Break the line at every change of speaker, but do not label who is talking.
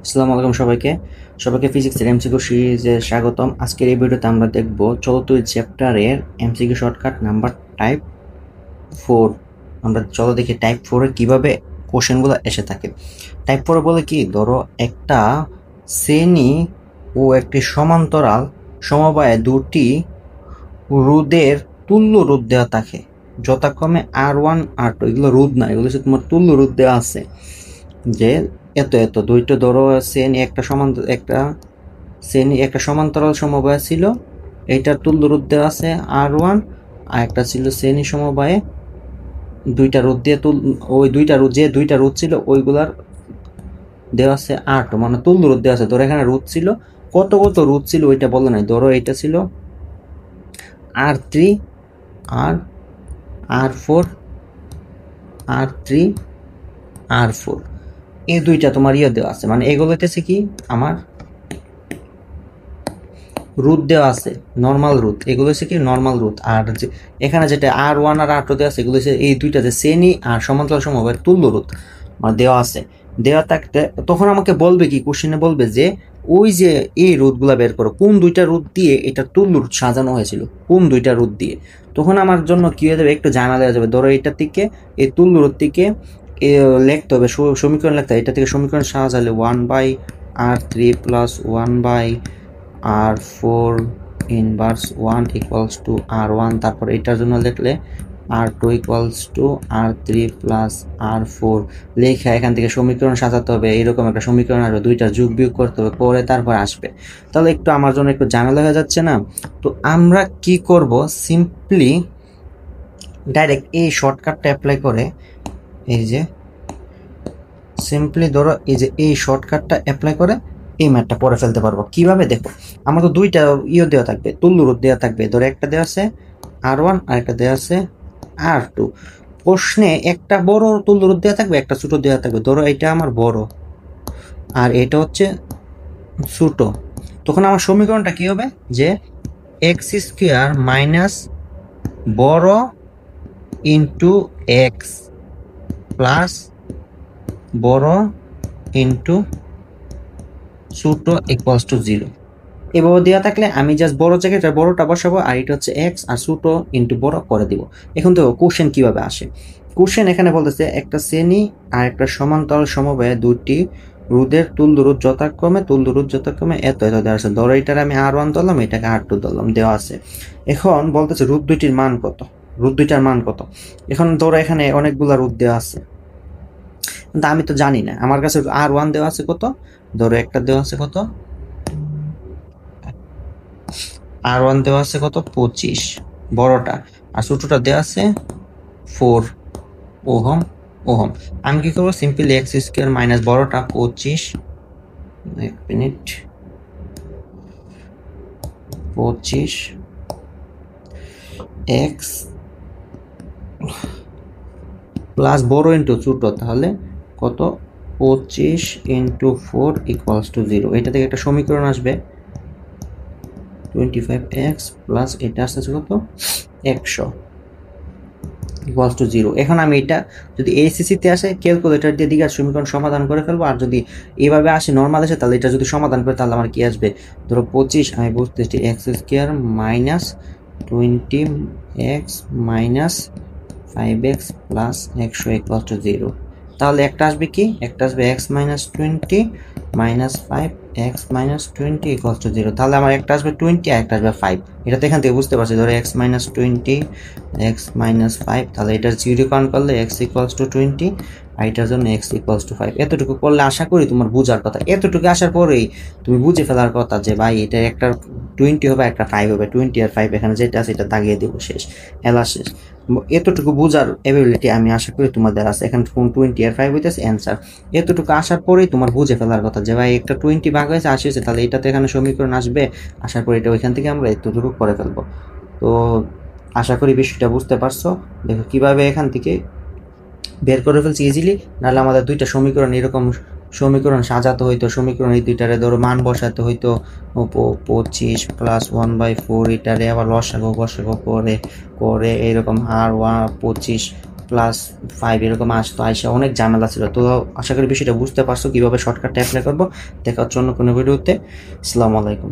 আসসালামু আলাইকুম সবাইকে ফিজিক্সের এমসিকিউ সিরিজে স্বাগতম। আজকের এই ভিডিওতে আমরা দেখব চতুর্থ চ্যাপ্টারের এমসিকিউ শর্টকাট নাম্বার টাইপ 4। আমরা চলো দেখি টাইপ 4 এ কিভাবে কোশ্চেনগুলো এসে থাকে। টাইপ 4 বলে কি, ধরো একটা শ্রেণী ও একটি সমান্তরাল সমবায়ে দুটি রোধের তুল্য রোধ দেওয়া থাকে, যথাক্রমে R1 R2। এগুলো রোধ না, এগুলো হচ্ছে তোমার তুল্য রোধ দেওয়া আছে যে এত এত দুইটা ধরো শ্রেণী একটা সমান্তরাল সমবায় ছিল, এইটার তুল্য রোধ দেওয়া আছে R1, আর একটা ছিল শ্রেণী সমবায়ে দুইটা রোধ দিয়ে ওই দুইটা রোধ ছিল ওইগুলার দেওয়া আছে R2, মানে তুল্য রোধ দেওয়া আছে। ধরো এখানে রোধ ছিল, কত রোধ ছিল ওইটা বলে নাই। ধরো এটা ছিল R3 আর R4, R3 R4, এই দুইটা তোমার দেওয়া আছে, মানে এগুলো হইতেছে কি আমার রোধ দেওয়া আছে, নর্মাল রোধ। এগুলো হচ্ছে কি নর্মাল রোধ। আর যে এখানে যেটা R1 আর R2 দেওয়া আছে, এগুলো হচ্ছে এই দুইটা যে শ্রেণী আর সমান্তরাল সমবায়ের তুল্য রোধ মানে দেওয়া আছে। দেওয়া থাকতে তখন আমাকে বলবে কি, কোশ্চেনে বলবে যে ওই যে এই রোধগুলা বের করো, কোন দুইটা রোধ দিয়ে এটা তুল্য রোধ সাজানো হয়েছিল, কোন দুইটা রোধ দিয়ে। তখন আমার জন্য কি হয়ে যাবে, একটু জানা দেওয়া যাবে। ধরো এটা থেকে এই তুল্য রোধ থেকে লিখতে হবে, সমীকরণ লিখতে হবে। এটা থেকে সমীকরণ সাজালে 1/R3 + 1/R4 inverse 1 equals to R1। তারপর এটার জন্য লিখলে R2 equals to R3 + R4 লেখা এখান থেকে সমীকরণ সাজাতে হবে। এইরকম একটা সমীকরণ আসবে, দুইটা যোগ বিয়োগ করতে হবে, করে তারপর আসবে। তাহলে একটু আমার জন্য একটু ঝামেলা হয়ে যাচ্ছে না? তো আমরা কি করব, সিম্পলি ডাইরেক্ট এই শর্টকাটটা অ্যাপ্লাই করে, এই যে সিম্পলি ধরো এই যে এই শর্টকাটটা অ্যাপ্লাই করে এই ম্যাথটা পরে ফেলতে পারবো। কিভাবে দেখো, আমার তো দুইটা দেওয়া থাকবে, তুল্য রোধ দেওয়া থাকবে। ধরো একটা দেওয়া আছে R1 আর একটা দেওয়া আছে R2। প্রশ্নে একটা বড় তুল্য রোধ দেওয়া থাকবে, একটা ছোট দেওয়া থাকবে। ধরো এটা আমার বড় আর এটা হচ্ছে ছোট। তখন আমার সমীকরণটা কি হবে, যে x² মাইনাস বড় ইন্টু এক্স প্লাস বড় ইন্টু ছোট ইকুয়ালস টু 0। এভাবে দেওয়া থাকলে আমি জাস্ট বড় জায়গায় বড়টা বসাবো, আর এটা হচ্ছে এক্স, আর ছোট ইন্টু বড় করে দিব। এখন তো কোশ্চেন কিভাবে আসে, কোশ্চেন এখানে বলতেছে একটা শ্রেণী আর একটা সমান্তরাল সমবায়ে দুটি রোধের তুল্য রোধ যথাক্রমে এত এত দেওয়া আছে। ধরো এটার আমি R1 ধরলাম, এটাকে R2 ধরলাম, দেওয়া আছে। এখন বলতেছে রোধ দুইটার মান কত। এখন ধরো এখানে অনেকগুলা রোধ দেওয়া আছে, কিন্তু আমি তো জানি না। আমার কাছে R1 দেওয়া আছে কত, ধরো একটা দেওয়া আছে কত, R1 দেওয়া আছে কত 25 বড়টা, আর ছোটটা দেওয়া আছে 4 ওহম। আমি কি করবো, সিম্পলি x² মাইনাস বড়টা 25, 1 মিনিট, 25 x প্লাস বড় ইন্টু ছোট, তাহলে কত 25 ইন্টু 4 ইকুয়ালস টু 0। এটা থেকে একটা সমীকরণ আসবে 25x প্লাস এটা আসতেছে কত 100 ইকুয়ালস টু 0। এখন আমি এটা যদি ACC-তে আসে, ক্যালকুলেটর দিয়ে দিকে সমীকরণ সমাধান করে ফেলবো। আর যদি এইভাবে আসে নর্মাল আসে, তাহলে এটা যদি সমাধান করে, তাহলে আমার কি আসবে, ধরো 25 আমি বুঝতেছি x² minus 20x minus 5x plus 100 equals to 0। তাহলে একটা আসবে কি, একটা আসবে x minus 20 minus 5 x minus 20 equals to 0। তাহলে আমার একটা আসবে 20 আর একটা আসবে 5। এটা তো এখান থেকে বুঝতে পারছি, ধরো x মাইনাস 20 x মাইনাস 5, তাহলে এটা 0 কাউন্ট করলে x ইকুয়ালস টু 20 আর এটার জন্য x ইকুয়ালস টু 5। এতটুকু করলে আশা করি তোমার বুঝার কথা। এতটুকু আসার পরেই তুমি বুঝে ফেলার কথা যে ভাই এটা একটা 20 হবে, একটা 5 হবে। 20 আর 5 এখানে যেটা আছে এটা দাগিয়ে দেবো, শেষ, এলা শেষ। এতটুকু বোঝার এবিলিটি আমি আশা করি তোমাদের আছে। এখানে 20 আর 5 হইতেছে অ্যান্সার। এতটুকু আসার পরেই তোমার বুঝে ফেলার কথা যে ভাই একটা 20 ভাগ হয়েছে 80 হয়েছে, তাহলে এটাতে এখানে সমীকরণ আসবে। আসার পরে এটা ওইখান থেকে আমরা এতটুকু করে ফেলবো। তো আশা করি বিষয়টা বুঝতে পারছো। দেখো কিভাবে এখান থেকে বের করে ফেলছি ইজিলি। নাহলে আমাদের দুইটা সমীকরণ এরকম সমীকরণ সাজাতে হইতো, সমীকরণ এই দুইটারে ধরো মান বসাতে হইতো, 25 প্লাস 1/4, এটারে আবার লসাগু করে এরকম R1 25 +5 এরকম আসতো, আইসা অনেক ঝামেলা ছিল। তো আশা করি বিষয়টা বুঝতে পারছো কিভাবে শর্টকাট অ্যাপ্লাই করবো। দেখা হচ্ছে অন্য কোনো ভিডিওতে। আসসালামু আলাইকুম।